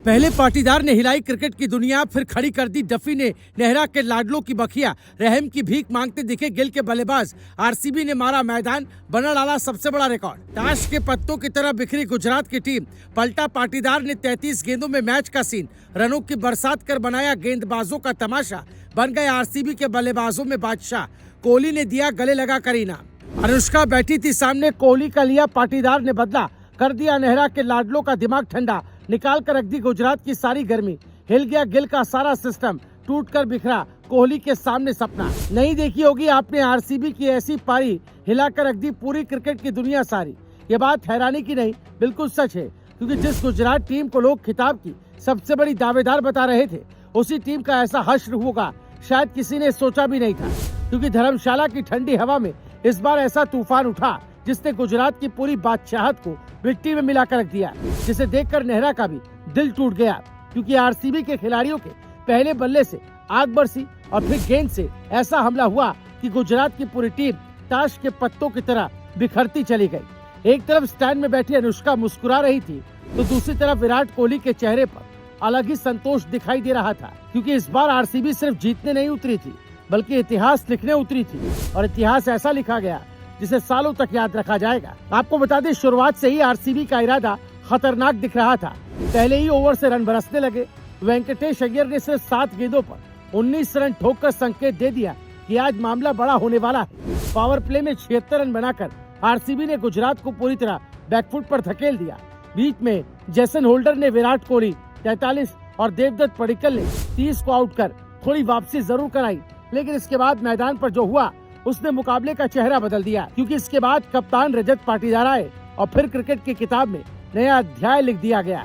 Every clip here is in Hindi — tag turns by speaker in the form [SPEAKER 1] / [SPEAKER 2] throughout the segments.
[SPEAKER 1] पहले पाटीदार ने हिलाई क्रिकेट की दुनिया, फिर खड़ी कर दी डफी ने नेहरा के लाडलों की बखिया। रहम की भीख मांगते दिखे गिल के बल्लेबाज। आरसीबी ने मारा मैदान, बना डाला सबसे बड़ा रिकॉर्ड। ताश के पत्तों की तरह बिखरी गुजरात की टीम। पलटा पाटीदार ने 33 गेंदों में मैच का सीन। रनों की बरसात कर बनाया गेंदबाजों का तमाशा। बन गए आरसीबी के बल्लेबाजों में बादशाह। कोहली ने दिया गले लगा कर इनाम। अनुष्का बैठी थी सामने, कोहली का लिया पाटीदार ने बदला। कर दिया नेहरा के लाडलों का दिमाग ठंडा। निकाल कर रख दी गुजरात की सारी गर्मी। हिल गया गिल का सारा सिस्टम, टूट कर बिखरा कोहली के सामने सपना। नहीं देखी होगी आपने आरसीबी की ऐसी पारी, हिलाकर रख दी पूरी क्रिकेट की दुनिया सारी। ये बात हैरानी की नहीं, बिल्कुल सच है, क्योंकि जिस गुजरात टीम को लोग खिताब की सबसे बड़ी दावेदार बता रहे थे, उसी टीम का ऐसा हश्र होगा शायद किसी ने सोचा भी नहीं था। क्योंकि धर्मशाला की ठंडी हवा में इस बार ऐसा तूफान उठा जिसने गुजरात की पूरी बादशाहत को मिट्टी में मिलाकर रख दिया, जिसे देखकर नेहरा का भी दिल टूट गया। क्योंकि आरसीबी के खिलाड़ियों के पहले बल्ले से आग बरसी और फिर गेंद से ऐसा हमला हुआ कि गुजरात की पूरी टीम ताश के पत्तों की तरह बिखरती चली गई। एक तरफ स्टैंड में बैठी अनुष्का मुस्कुरा रही थी, तो दूसरी तरफ विराट कोहली के चेहरे पर अलग ही संतोष दिखाई दे रहा था। क्योंकि इस बार आरसीबी सिर्फ जीतने नहीं उतरी थी, बल्कि इतिहास लिखने उतरी थी। और इतिहास ऐसा लिखा गया जिसे सालों तक याद रखा जाएगा। आपको बता दें, शुरुआत से ही आरसीबी का इरादा खतरनाक दिख रहा था। पहले ही ओवर से रन बरसने लगे। वेंकटेश अय्यर ने सिर्फ 7 गेंदों पर 19 रन ठोककर संकेत दे दिया कि आज मामला बड़ा होने वाला है। पावर प्ले में 76 रन बनाकर आरसीबी ने गुजरात को पूरी तरह बैकफुट पर धकेल दिया। बीच में जेसन होल्डर ने विराट कोहली 43 और देवदत्त पडिक्कल ने 30 को आउट कर थोड़ी वापसी जरूर कराई, लेकिन इसके बाद मैदान पर जो हुआ उसने मुकाबले का चेहरा बदल दिया। क्योंकि इसके बाद कप्तान रजत पाटीदार आए और फिर क्रिकेट की किताब में नया अध्याय लिख दिया गया।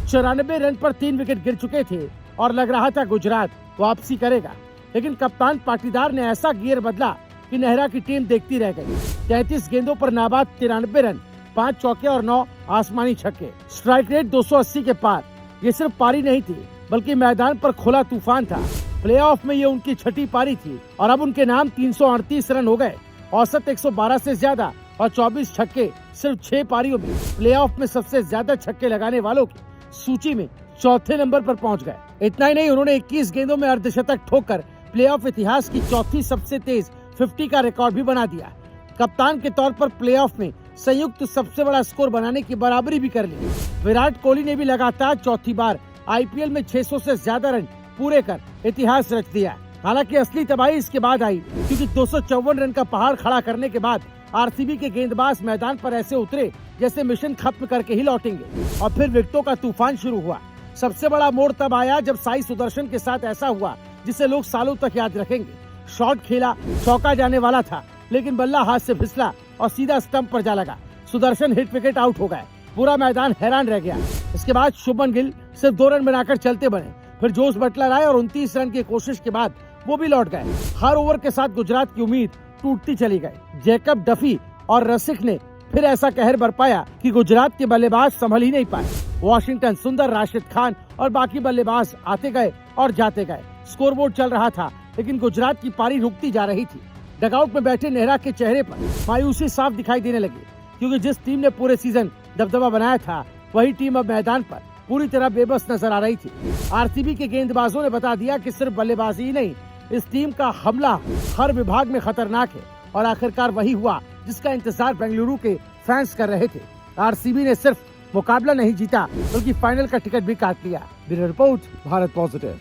[SPEAKER 1] 94 रन पर 3 विकेट गिर चुके थे और लग रहा था गुजरात वापसी करेगा, लेकिन कप्तान पाटीदार ने ऐसा गियर बदला कि नेहरा की टीम देखती रह गई। 33 गेंदों पर नाबाद 93 रन, 5 चौके और 9 आसमानी छक्के। स्ट्राइक रेट 280 के पार। ये सिर्फ पारी नहीं थी, बल्कि मैदान पर खुला तूफान था। प्लेऑफ में ये उनकी छठी पारी थी और अब उनके नाम 338 रन हो गए। औसत 112 से ज्यादा और 24 छक्के सिर्फ 6 पारियों में। प्लेऑफ में सबसे ज्यादा छक्के लगाने वालों की सूची में चौथे नंबर पर पहुंच गए। इतना ही नहीं, उन्होंने 21 गेंदों में अर्धशतक ठोककर प्लेऑफ इतिहास की चौथी सबसे तेज 50 का रिकॉर्ड भी बना दिया। कप्तान के तौर पर प्लेऑफ में संयुक्त सबसे बड़ा स्कोर बनाने की बराबरी भी कर ली। विराट कोहली ने भी लगातार चौथी बार आईपीएल में 600 से ज्यादा रन पूरे कर इतिहास रच दिया। हालांकि असली तबाही इसके बाद आई, क्योंकि 254 रन का पहाड़ खड़ा करने के बाद आरसीबी के गेंदबाज मैदान पर ऐसे उतरे जैसे मिशन खत्म करके ही लौटेंगे। और फिर विकेटों का तूफान शुरू हुआ। सबसे बड़ा मोड़ तब आया जब साई सुदर्शन के साथ ऐसा हुआ जिसे लोग सालों तक याद रखेंगे। शॉट खेला, चौका जाने वाला था, लेकिन बल्ला हाथ से फिसला और सीधा स्टंप पर जा लगा। सुदर्शन हिट विकेट आउट हो गए। पूरा मैदान हैरान रह गया। इसके बाद शुभमन गिल सिर्फ 2 रन बनाकर चलते बने। फिर जोस बटलर आए और 29 रन की कोशिश के बाद वो भी लौट गए। हर ओवर के साथ गुजरात की उम्मीद टूटती चली गई। जैकब डफी और रसिक ने फिर ऐसा कहर बरपाया कि गुजरात के बल्लेबाज संभल ही नहीं पाए। वॉशिंगटन सुंदर, राशिद खान और बाकी बल्लेबाज आते गए और जाते गए। स्कोरबोर्ड चल रहा था, लेकिन गुजरात की पारी रुकती जा रही थी। डगआउट में बैठे नेहरा के चेहरे पर मायूसी साफ दिखाई देने लगी, क्योंकि जिस टीम ने पूरे सीजन दबदबा बनाया था, वही टीम अब मैदान पर पूरी तरह बेबस नजर आ रही थी। आरसीबी के गेंदबाजों ने बता दिया कि सिर्फ बल्लेबाजी ही नहीं, इस टीम का हमला हर विभाग में खतरनाक है। और आखिरकार वही हुआ जिसका इंतजार बेंगलुरु के फैंस कर रहे थे। आरसीबी ने सिर्फ मुकाबला नहीं जीता, बल्कि फाइनल का टिकट भी काट लिया। Bureau report, Bharat positive.